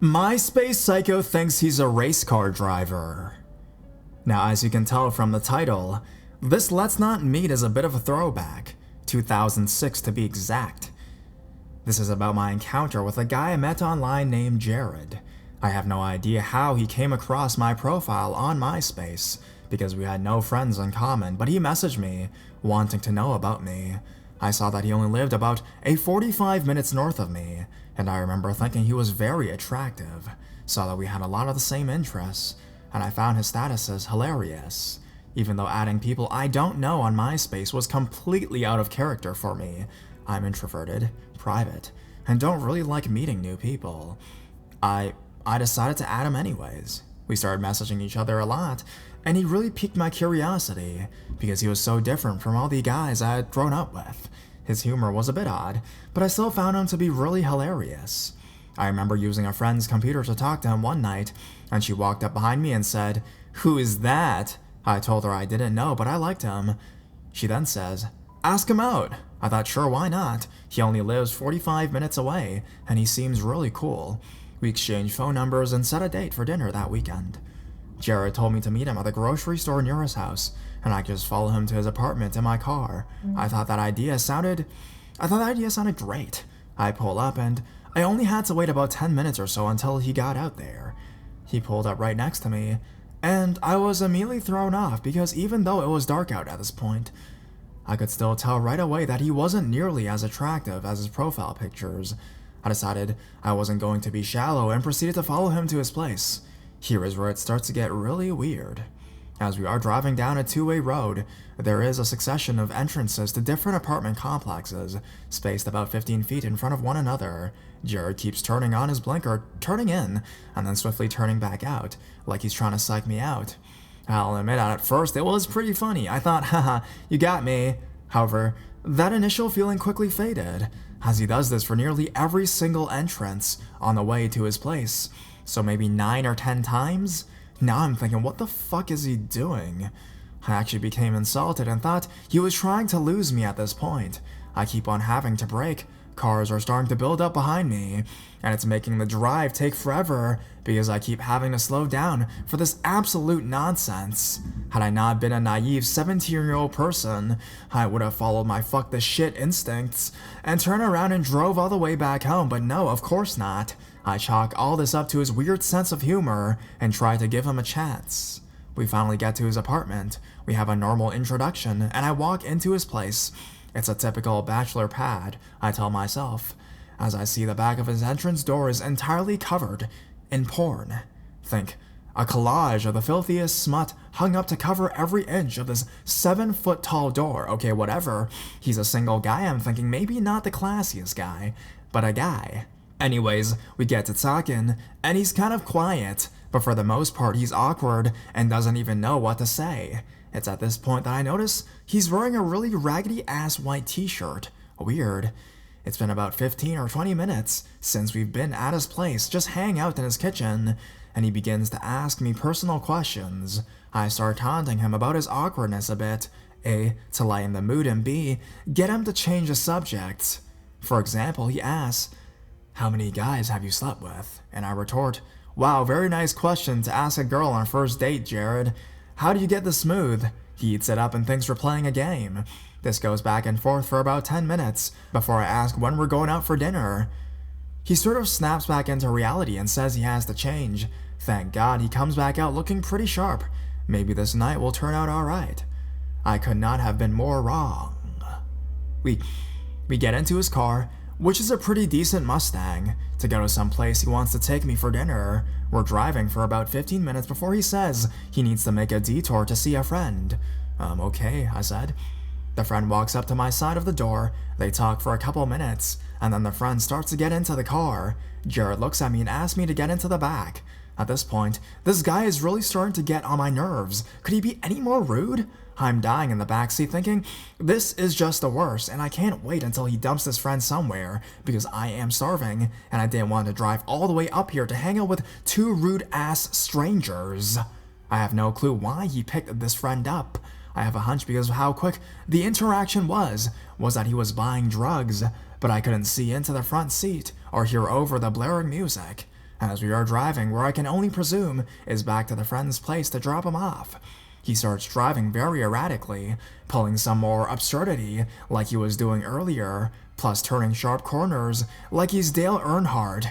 MySpace psycho thinks he's a race car driver. Now, as you can tell from the title, this Let's Not Meet is a bit of a throwback, 2006 to be exact. This is about my encounter with a guy I met online named Jared. I have no idea how he came across my profile on MySpace, because we had no friends in common, but he messaged me, wanting to know about me. I saw that he only lived about 45 minutes north of me, and I remember thinking he was very attractive, saw that we had a lot of the same interests, and I found his statuses hilarious. Even though adding people I don't know on MySpace was completely out of character for me. I'm introverted, private, and don't really like meeting new people. I decided to add him anyways. We started messaging each other a lot, and he really piqued my curiosity, because he was so different from all the guys I had grown up with. His humor was a bit odd, but I still found him to be really hilarious. I remember using a friend's computer to talk to him one night, and she walked up behind me and said, "Who is that?" I told her I didn't know, but I liked him. She then says, "Ask him out." I thought, sure, why not? He only lives 45 minutes away, and he seems really cool. We exchanged phone numbers and set a date for dinner that weekend. Jared told me to meet him at the grocery store near his house, and I could just follow him to his apartment in my car. I thought that idea sounded great. I pull up, and I only had to wait about 10 minutes or so until he got out there. He pulled up right next to me, and I was immediately thrown off because even though it was dark out at this point, I could still tell right away that he wasn't nearly as attractive as his profile pictures. I decided I wasn't going to be shallow and proceeded to follow him to his place. Here is where it starts to get really weird. As we are driving down a two-way road, there is a succession of entrances to different apartment complexes, spaced about 15 feet in front of one another. Jared keeps turning on his blinker, turning in, and then swiftly turning back out, like he's trying to psych me out. I'll admit at first it was pretty funny. I thought, haha, you got me. However, that initial feeling quickly faded, as he does this for nearly every single entrance on the way to his place. So maybe 9 or 10 times? Now I'm thinking, what the fuck is he doing? I actually became insulted and thought he was trying to lose me at this point. I keep on having to brake. Cars are starting to build up behind me, and it's making the drive take forever because I keep having to slow down for this absolute nonsense. Had I not been a naive 17-year-old person, I would have followed my fuck the shit instincts and turned around and drove all the way back home, but no, of course not. I chalk all this up to his weird sense of humor and try to give him a chance. We finally get to his apartment, we have a normal introduction, and I walk into his place. It's a typical bachelor pad, I tell myself, as I see the back of his entrance door is entirely covered in porn. Think, a collage of the filthiest smut hung up to cover every inch of this 7-foot-tall door. Okay, whatever. He's a single guy, I'm thinking maybe not the classiest guy, but a guy. Anyways, we get to talking, and he's kind of quiet, but for the most part he's awkward and doesn't even know what to say. It's at this point that I notice he's wearing a really raggedy-ass white t-shirt. Weird. It's been about 15 or 20 minutes since we've been at his place, just hang out in his kitchen, and he begins to ask me personal questions. I start taunting him about his awkwardness a bit, A, to lighten the mood, and B, get him to change the subject. For example, he asks, "How many guys have you slept with?" And I retort, "Wow, very nice question to ask a girl on a first date, Jared. How do you get this smooth?" He eats it up and thinks we're playing a game. This goes back and forth for about 10 minutes before I ask when we're going out for dinner. He sort of snaps back into reality and says he has to change. Thank God he comes back out looking pretty sharp. Maybe this night will turn out alright. I could not have been more wrong. We get into his car, which is a pretty decent Mustang, to go to some place he wants to take me for dinner. We're driving for about 15 minutes before he says he needs to make a detour to see a friend. Okay, I said. The friend walks up to my side of the door, they talk for a couple minutes, and then the friend starts to get into the car. Jared looks at me and asks me to get into the back. At this point, this guy is really starting to get on my nerves. Could he be any more rude? I'm dying in the backseat thinking, this is just the worst, and I can't wait until he dumps his friend somewhere, because I am starving, and I didn't want to drive all the way up here to hang out with 2 rude-ass strangers. I have no clue why he picked this friend up. I have a hunch because of how quick the interaction was that he was buying drugs, but I couldn't see into the front seat or hear over the blaring music. as we are driving where I can only presume is back to the friend's place to drop him off. He starts driving very erratically, pulling some more absurdity like he was doing earlier, plus turning sharp corners like he's Dale Earnhardt.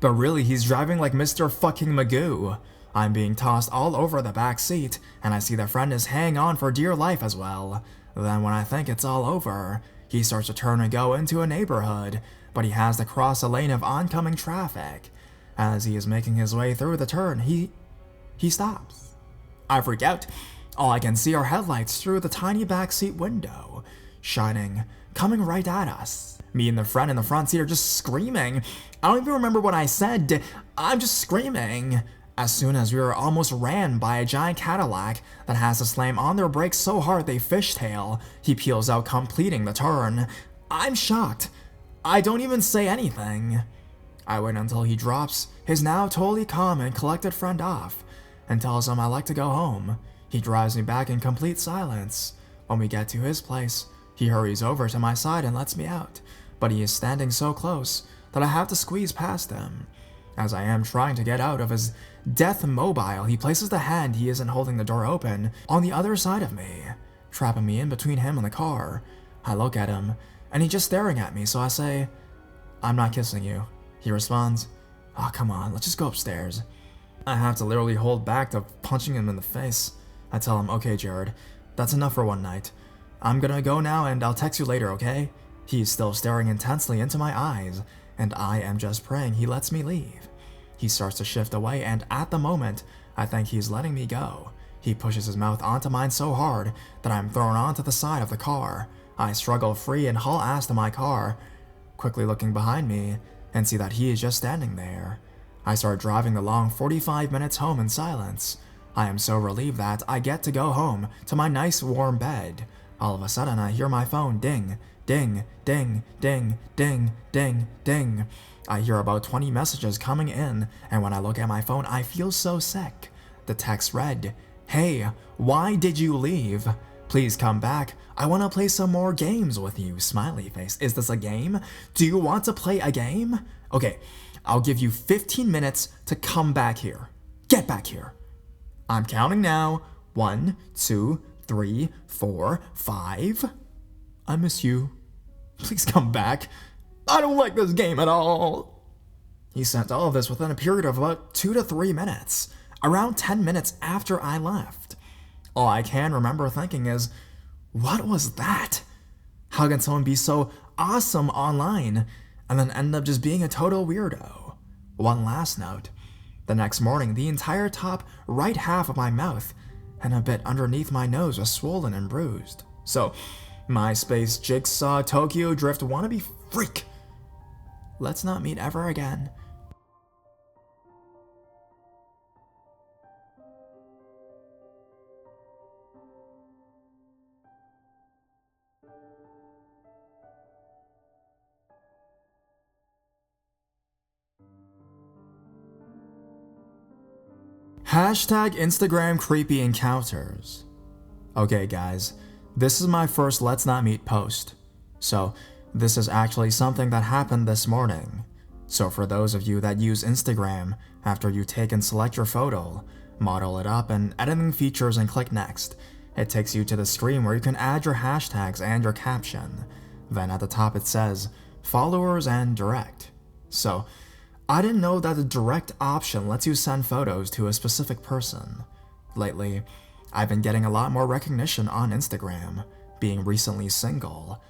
But really, he's driving like Mr. fucking Magoo. I'm being tossed all over the back seat, and I see the friend is hanging on for dear life as well. Then when I think it's all over, he starts to turn and go into a neighborhood, but he has to cross a lane of oncoming traffic. As he is making his way through the turn, he stops. I freak out. All I can see are headlights through the tiny backseat window, shining, coming right at us. Me and the friend in the front seat are just screaming. I don't even remember what I said. I'm just screaming. As soon as we were almost ran by a giant Cadillac that has to slam on their brakes so hard they fishtail, he peels out, completing the turn. I'm shocked. I don't even say anything. I wait until he drops his now totally calm and collected friend off and tells him I like to go home. He drives me back in complete silence. When we get to his place, he hurries over to my side and lets me out, but he is standing so close that I have to squeeze past him. As I am trying to get out of his death mobile, he places the hand he isn't holding the door open on the other side of me, trapping me in between him and the car. I look at him, and he's just staring at me, so I say, "I'm not kissing you." He responds, "Oh, come on, let's just go upstairs." I have to literally hold back to punching him in the face. I tell him, "Okay, Jared, that's enough for one night. I'm gonna go now and I'll text you later, okay?" He's still staring intensely into my eyes, and I am just praying he lets me leave. He starts to shift away, and at the moment, I think he's letting me go. He pushes his mouth onto mine so hard that I'm thrown onto the side of the car. I struggle free and haul ass to my car, quickly looking behind me, and see that he is just standing there. I start driving the long 45 minutes home in silence. I am so relieved that I get to go home to my nice warm bed. All of a sudden, I hear my phone ding, ding, ding, ding, ding, ding, ding. I hear about 20 messages coming in, and when I look at my phone, I feel so sick. The text read, "Hey, why did you leave? Please come back. I want to play some more games with you." Smiley face. Is this a game? Do you want to play a game? Okay, I'll give you 15 minutes to come back here. Get back here. I'm counting now. 1, 2, 3, 4, 5. I miss you. Please come back. I don't like this game at all. He sent all of this within a period of about 2 to 3 minutes, around 10 minutes after I left. All I can remember thinking is, what was that? How can someone be so awesome online and then end up just being a total weirdo? One last note. The next morning, the entire top right half of my mouth and a bit underneath my nose was swollen and bruised. So, MySpace Jigsaw Tokyo Drift wannabe freak. Let's not meet ever again. Hashtag Instagram creepy encounters. Okay guys, this is my first Let's Not Meet post. So, this is actually something that happened this morning. So for those of you that use Instagram, after you take and select your photo, model it up and editing features and click next, it takes you to the screen where you can add your hashtags and your caption. Then at the top it says, followers and direct. So, I didn't know that the direct option lets you send photos to a specific person. Lately, I've been getting a lot more recognition on Instagram, being recently single.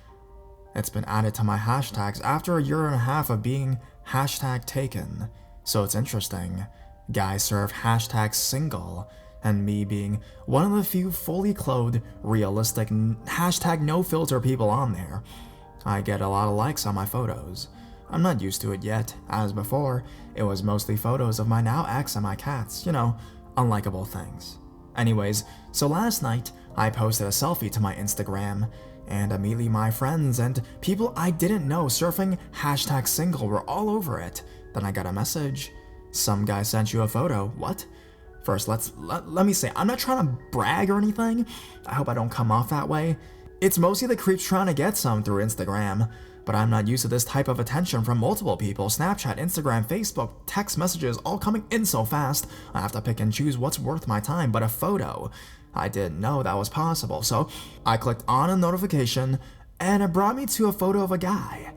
It's been added to my hashtags after a year and a half of being hashtag taken, so it's interesting. Guys serve hashtag single, and me being one of the few fully clothed, realistic, hashtag no filter people on there. I get a lot of likes on my photos. I'm not used to it yet, as before, it was mostly photos of my now ex and my cats, unlikable things. Anyways, so last night, I posted a selfie to my Instagram, and immediately my friends and people I didn't know surfing hashtag single were all over it. Then I got a message. Some guy sent you a photo. What? First, let me say, I'm not trying to brag or anything. I hope I don't come off that way. It's mostly the creeps trying to get some through Instagram. but I'm not used to this type of attention from multiple people. Snapchat, Instagram, Facebook, text messages all coming in so fast. I have to pick and choose what's worth my time, but a photo. I didn't know that was possible, so I clicked on a notification and it brought me to a photo of a guy.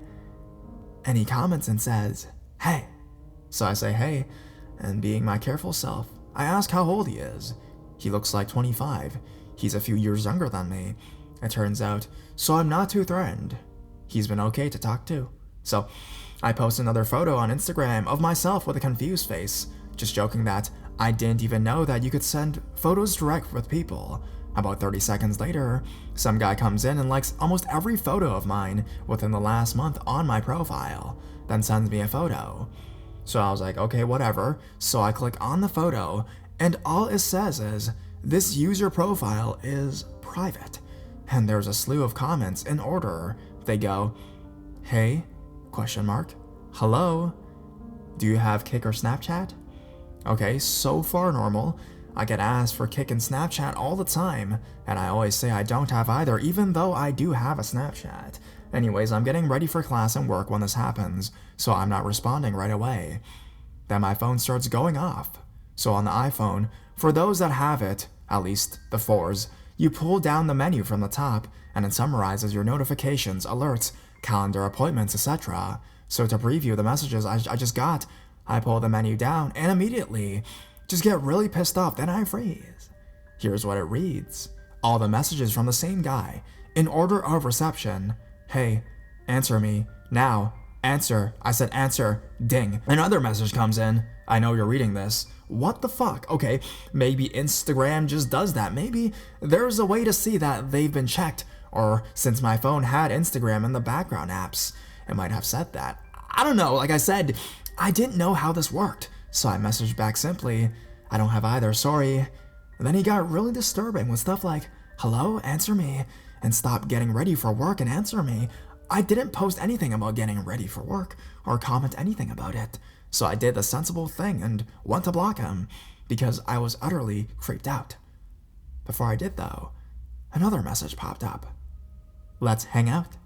And he comments and says, "Hey." So I say hey, and being my careful self, I ask how old he is. He looks like 25. He's a few years younger than me. It turns out, so I'm not too threatened. He's been okay to talk to. So I post another photo on Instagram of myself with a confused face, just joking that I didn't even know that you could send photos direct with people. About 30 seconds later, some guy comes in and likes almost every photo of mine within the last month on my profile, then sends me a photo. So I was like, okay, whatever. So I click on the photo, and all it says is, "This user profile is private." And there's a slew of comments in order. They go, "Hey, ? Hello? Do you have Kik or Snapchat?" Okay, so far normal. I get asked for Kik and Snapchat all the time, and I always say I don't have either, even though I do have a Snapchat. Anyways, I'm getting ready for class and work when this happens, so I'm not responding right away. Then my phone starts going off. So on the iPhone, for those that have it, at least the 4s, you pull down the menu from the top, and it summarizes your notifications, alerts, calendar appointments, etc. So to preview the messages I just got, I pull the menu down, and immediately just get really pissed off, then I freeze. Here's what it reads. All the messages from the same guy, in order of reception. "Hey, answer me, now, answer." I said answer, ding. Another message comes in. "I know you're reading this." What the fuck? Okay, maybe Instagram just does that. Maybe there's a way to see that they've been checked, or since my phone had Instagram in the background apps, it might have said that. I don't know, like I said, I didn't know how this worked. So I messaged back simply, "I don't have either, sorry." And then he got really disturbing with stuff like, "Hello, answer me," and "Stop getting ready for work and answer me." I didn't post anything about getting ready for work or comment anything about it. So I did the sensible thing and went to block him because I was utterly creeped out. Before I did though, another message popped up. "Let's hang out."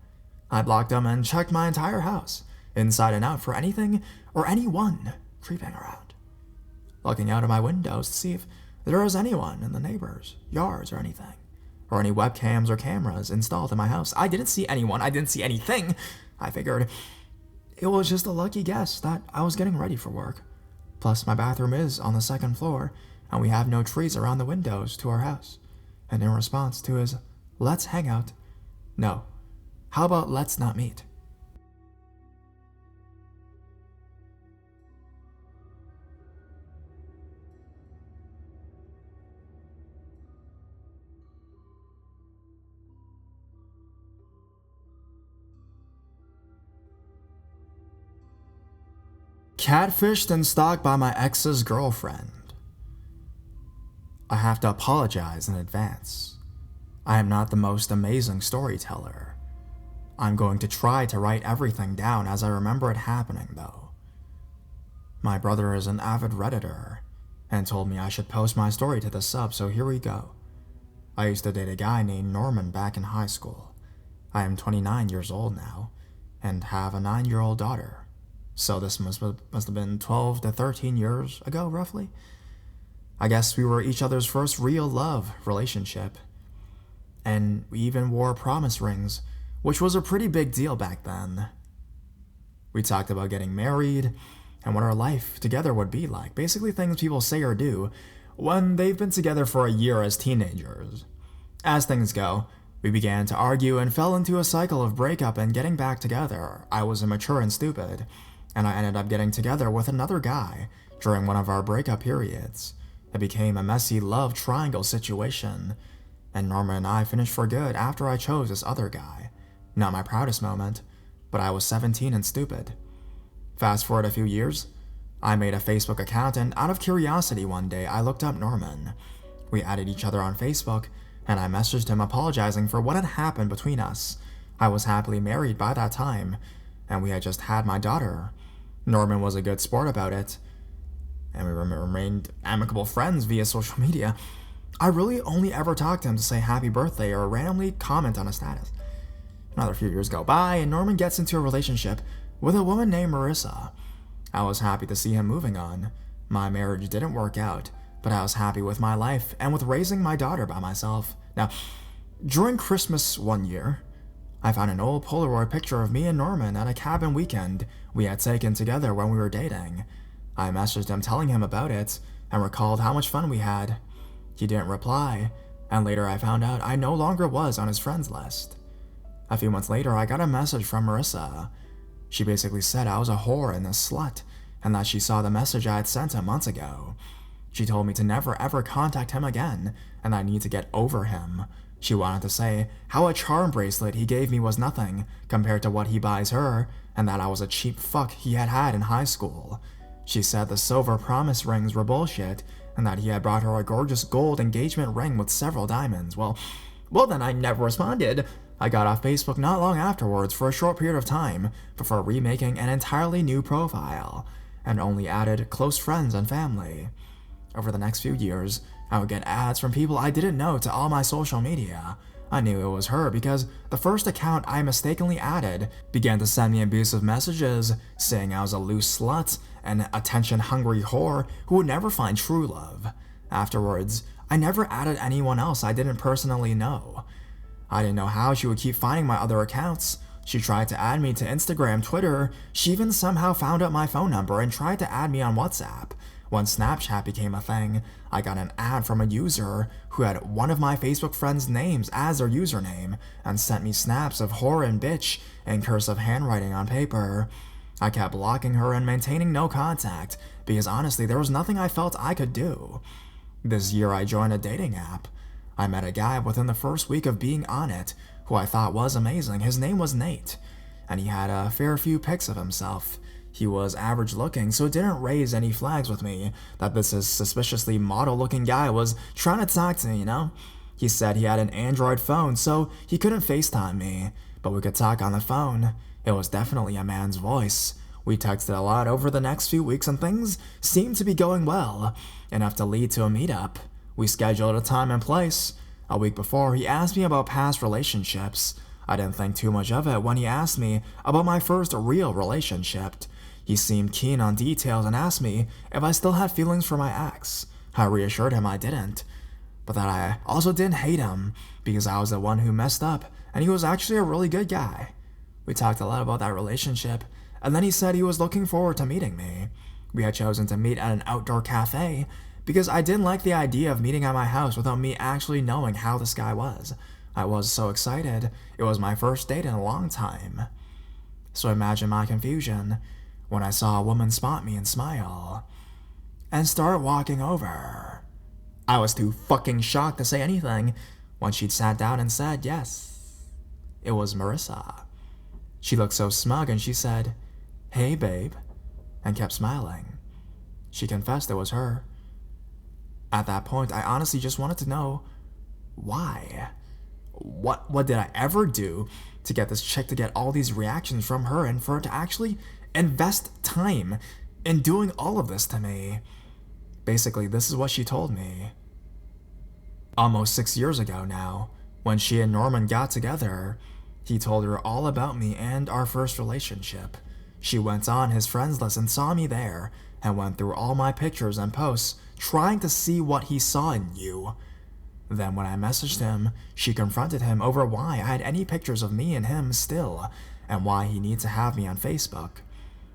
I blocked him and checked my entire house, inside and out, for anything or anyone creeping around. Looking out of my windows to see if there was anyone in the neighbors' yards or anything, or any webcams or cameras installed in my house. I didn't see anyone, I didn't see anything. I figured it was just a lucky guess that I was getting ready for work. Plus, my bathroom is on the 2nd floor, and we have no trees around the windows to our house. And in response to his, "Let's hang out," no, how about let's not meet? Catfished and stalked by my ex's girlfriend. I have to apologize in advance. I am not the most amazing storyteller. I'm going to try to write everything down as I remember it happening, though. My brother is an avid Redditor and told me I should post my story to the sub, so here we go. I used to date a guy named Norman back in high school. I am 29 years old now and have a 9-year-old daughter. So this must have been 12 to 13 years ago, roughly. I guess we were each other's first real love relationship. And we even wore promise rings, which was a pretty big deal back then. We talked about getting married and what our life together would be like. Basically things people say or do when they've been together for a year as teenagers. As things go, we began to argue and fell into a cycle of breakup and getting back together. I was immature and stupid, and I ended up getting together with another guy during one of our breakup periods. It became a messy love triangle situation, and Norma and I finished for good after I chose this other guy. Not my proudest moment, but I was 17 and stupid. Fast forward a few years, I made a Facebook account, and out of curiosity one day I looked up Norman. We added each other on Facebook, and I messaged him apologizing for what had happened between us. I was happily married by that time, and we had just had my daughter. Norman was a good sport about it, and we remained amicable friends via social media. I really only ever talked to him to say happy birthday or randomly comment on a status. Another few years go by, and Norman gets into a relationship with a woman named Marissa. I was happy to see him moving on. My marriage didn't work out, but I was happy with my life and with raising my daughter by myself. Now, during Christmas one year, I found an old Polaroid picture of me and Norman at a cabin weekend we had taken together when we were dating. I messaged him telling him about it and recalled how much fun we had. He didn't reply, and later I found out I no longer was on his friends list. A few months later, I got a message from Marissa. She basically said I was a whore and a slut, and that she saw the message I had sent him months ago. She told me to never ever contact him again, and I need to get over him. She wanted to say how a charm bracelet he gave me was nothing compared to what he buys her, and that I was a cheap fuck he had had in high school. She said the silver promise rings were bullshit, and that he had brought her a gorgeous gold engagement ring with several diamonds. Well then I never responded. I got off Facebook not long afterwards for a short period of time before remaking an entirely new profile, and only added close friends and family. Over the next few years, I would get ads from people I didn't know to all my social media. I knew it was her because the first account I mistakenly added began to send me abusive messages saying I was a loose slut and attention-hungry whore who would never find true love. Afterwards, I never added anyone else I didn't personally know. I didn't know how she would keep finding my other accounts. She tried to add me to Instagram, Twitter. She even somehow found out my phone number and tried to add me on WhatsApp. When Snapchat became a thing, I got an ad from a user who had one of my Facebook friends' names as their username and sent me snaps of whore and bitch in cursive handwriting on paper. I kept blocking her and maintaining no contact because honestly there was nothing I felt I could do. This year I joined a dating app. I met a guy within the first week of being on it who I thought was amazing. His name was Nate, and he had a fair few pics of himself. He was average looking, so it didn't raise any flags with me that this suspiciously model looking guy was trying to talk to me, you know? He said he had an Android phone, so he couldn't FaceTime me, but we could talk on the phone. It was definitely a man's voice. We texted a lot over the next few weeks and things seemed to be going well, enough to lead to a meetup. We scheduled a time and place. A week before, he asked me about past relationships. I didn't think too much of it when he asked me about my first real relationship. He seemed keen on details and asked me if I still had feelings for my ex. I reassured him I didn't, but that I also didn't hate him because I was the one who messed up and he was actually a really good guy. We talked a lot about that relationship, and then he said he was looking forward to meeting me. We had chosen to meet at an outdoor cafe because I didn't like the idea of meeting at my house without me actually knowing how this guy was. I was so excited. It was my first date in a long time. So imagine my confusion when I saw a woman spot me and smile and start walking over. I was too fucking shocked to say anything when she'd sat down and said yes. It was Marissa. She looked so smug and she said, "Hey babe," and kept smiling. She confessed it was her. At that point, I honestly just wanted to know why. What did I ever do to get this chick to get all these reactions from her and for her to actually invest time in doing all of this to me? Basically, this is what she told me. Almost 6 years ago now, when she and Norman got together, he told her all about me and our first relationship. She went on his friends list and saw me there and went through all my pictures and posts trying to see what he saw in you. Then when I messaged him, she confronted him over why I had any pictures of me and him still, and why he needs to have me on Facebook.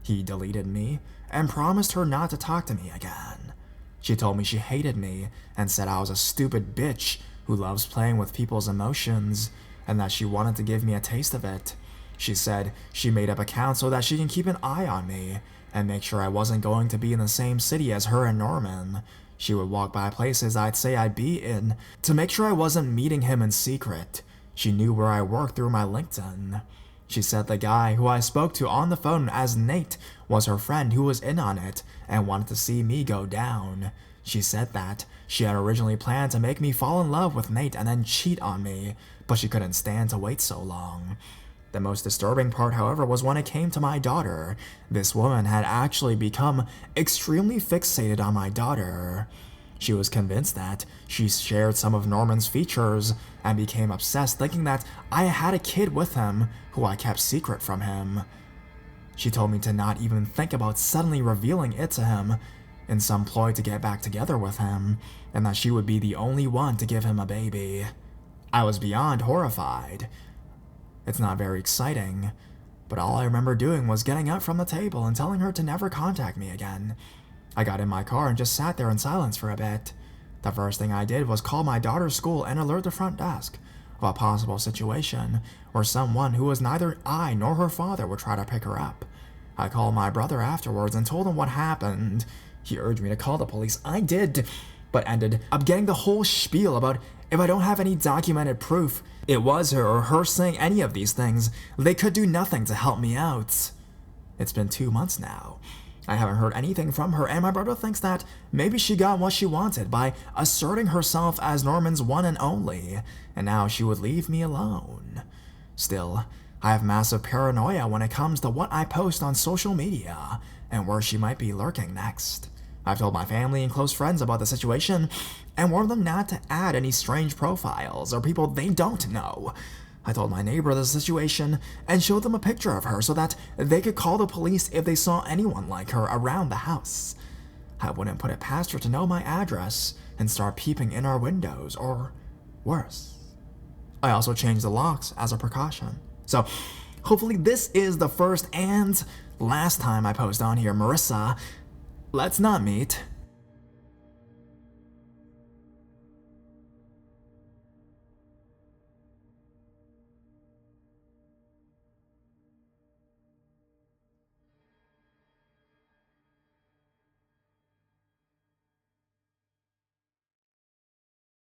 He deleted me and promised her not to talk to me again. She told me she hated me and said I was a stupid bitch who loves playing with people's emotions, and that she wanted to give me a taste of it. She said she made up accounts so that she can keep an eye on me and make sure I wasn't going to be in the same city as her and Norman. She would walk by places I'd say I'd be in to make sure I wasn't meeting him in secret. She knew where I worked through my LinkedIn. She said the guy who I spoke to on the phone as Nate was her friend who was in on it and wanted to see me go down. She said that she had originally planned to make me fall in love with Nate and then cheat on me, but she couldn't stand to wait so long. The most disturbing part, however, was when it came to my daughter. This woman had actually become extremely fixated on my daughter. She was convinced that she shared some of Norman's features and became obsessed, thinking that I had a kid with him who I kept secret from him. She told me to not even think about suddenly revealing it to him in some ploy to get back together with him, and that she would be the only one to give him a baby. I was beyond horrified. It's not very exciting, but all I remember doing was getting up from the table and telling her to never contact me again. I got in my car and just sat there in silence for a bit. The first thing I did was call my daughter's school and alert the front desk of a possible situation where someone who was neither I nor her father would try to pick her up. I called my brother afterwards and told him what happened. He urged me to call the police. I did, but ended up getting the whole spiel about if I don't have any documented proof it was her or her saying any of these things, they could do nothing to help me out. It's been 2 months now. I haven't heard anything from her, and my brother thinks that maybe she got what she wanted by asserting herself as Norman's one and only, and now she would leave me alone. Still, I have massive paranoia when it comes to what I post on social media and where she might be lurking next. I've told my family and close friends about the situation and warned them not to add any strange profiles or people they don't know. I told my neighbor the situation and showed them a picture of her so that they could call the police if they saw anyone like her around the house. I wouldn't put it past her to know my address and start peeping in our windows, or worse. I also changed the locks as a precaution. So, hopefully this is the first and last time I post on here. Marissa, let's not meet.